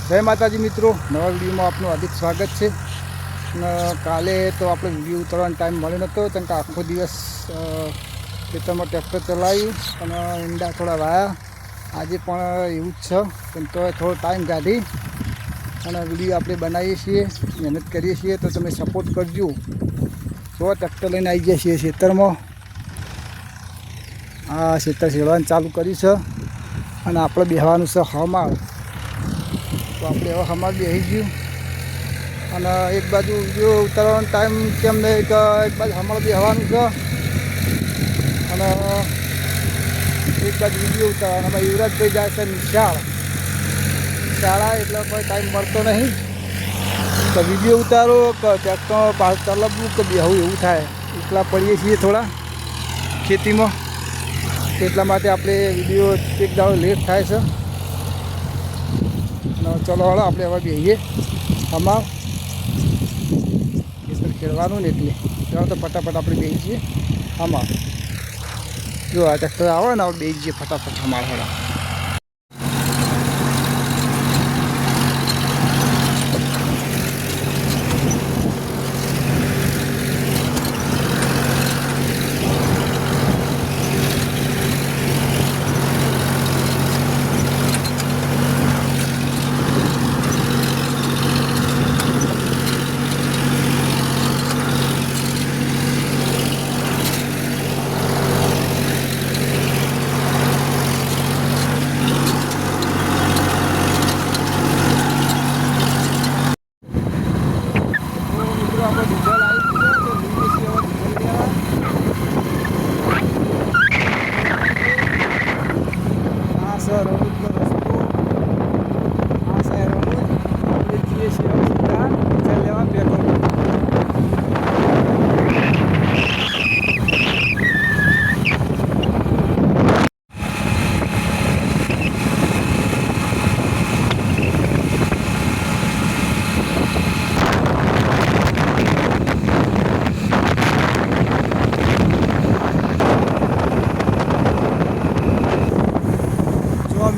જય માતાજી મિત્રો, નવા વિડીયોમાં આપનું હાર્દિક સ્વાગત છે. કાલે તો આપણે વિડીયો ઉતારવાનો ટાઈમ મળ્યો નહોતો, કારણ કે આખો દિવસ ખેતરમાં ટ્રેક્ટર ચલાવ્યું અને ઈંડા થોડા વાયા. આજે પણ એવું જ છે, પણ તો થોડો ટાઈમ કાઢી અને વિડીયો આપણે બનાવીએ છીએ, મહેનત કરીએ છીએ. તો તમે સપોર્ટ કરજો. તો ટ્રેક્ટર લઈને આવી ગયા છીએ ખેતરમાં. આ ખેતર છેડવાનું ચાલુ કર્યું છે અને આપણે બેસવાનું છે હમાર. તો આપણે હવે હમાર બેસી ગયું અને એક બાજુ વિડીયો ઉતારવાનો ટાઈમ કેમ નહીં કે એક બાજુ હમાર બેસવાનું છે અને એક બાજુ વિડીયો ઉતારવાનો. ભાઈ યુવરાજભાઈ જાય છે શાળા, એટલે કોઈ ટાઈમ મળતો નહીં. તો વિડીયો ઉતારો કે ટ્રેક્ટર બહાર ચલાવવું કે બેહવું એવું થાય. એકલા પડીએ છીએ થોડા ખેતીમાં, એટલા માટે આપણે વિડીયો એક દાડો લેટ થાય છે. ચલો હળો આપણે હવે બેસીએ હમાર. ખેતર ખેડવાનું ને એટલે ચાલો તો ફટાફટ આપણે બેસી જઈએ હમાર. જો આ ટ્રેક્ટર આવે ને આપણે બેસી જઈએ ફટાફટ હમાર હળો.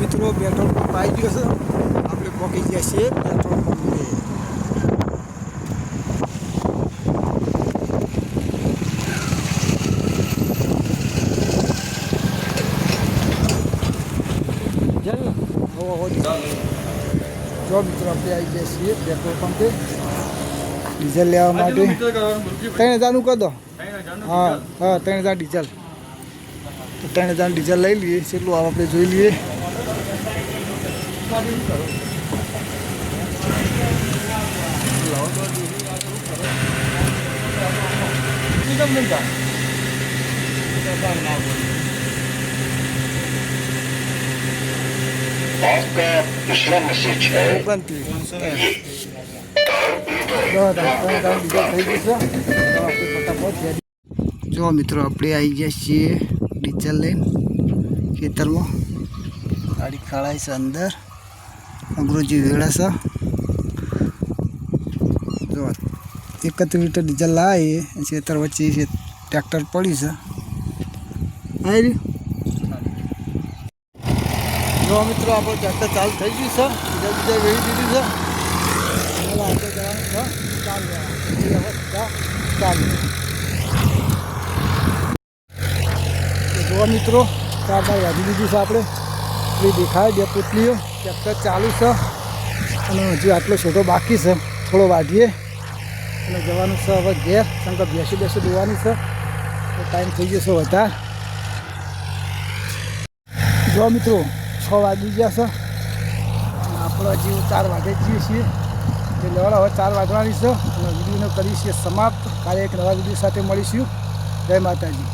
મિત્રો પેટ્રોલ પંપ આવી ગયો છે, આપણે પહોંચી ગયા છીએ પેટ્રોલ પંપે. જો મિત્રો આપણે આવી ગયા છીએ પેટ્રોલ પંપે ડીઝલ લેવા માટે. 3000નું કરી દો. હા 3000 ડીઝલ. 3000 ડીઝલ લઈ લઈએ. કેટલું આવે આપણે જોઈ લઈએ. જો મિત્રો આપણે આવી ગયા છીએ ડીઝલ લઈને ખેતરમાં. ગાડી ખડાઈ છે અંદર, અંગ્રેજી વેળા છે. જો 31 લીટર ડીઝલ લાવીએ, ખેતર વચ્ચે ટ્રેક્ટર પડી છે. આવી જો મિત્રો આપણું ટ્રેક્ટર ચાલુ થઈ ગયું છે. બીજા વેળી દીધું છે. આગળ જવાનું છે. ચાલુ જોવા મિત્રો 4 બાર વાગી દીધું છે. આપણે એ દેખાય 2 પોટલીઓ. ટ્રેક્ટર ચાલુ છે અને હજુ આટલો છોટો બાકી છે. થોડો વાઢીએ અને જવાનું છે હવે ઘેર. શંકર બેસી દોવાની છે તો ટાઈમ થઈ ગયો છે વધારે. જો મિત્રો 6 વાગી ગયા છે અને આપણે હજી 4 વાગે જઈએ છીએ. એટલે હવે 4 વાગવાની છે અને વિડીયોને કરીએ છીએ સમાપ્ત. કાલે એક નવા વિડીયો સાથે મળીશું. જય માતાજી.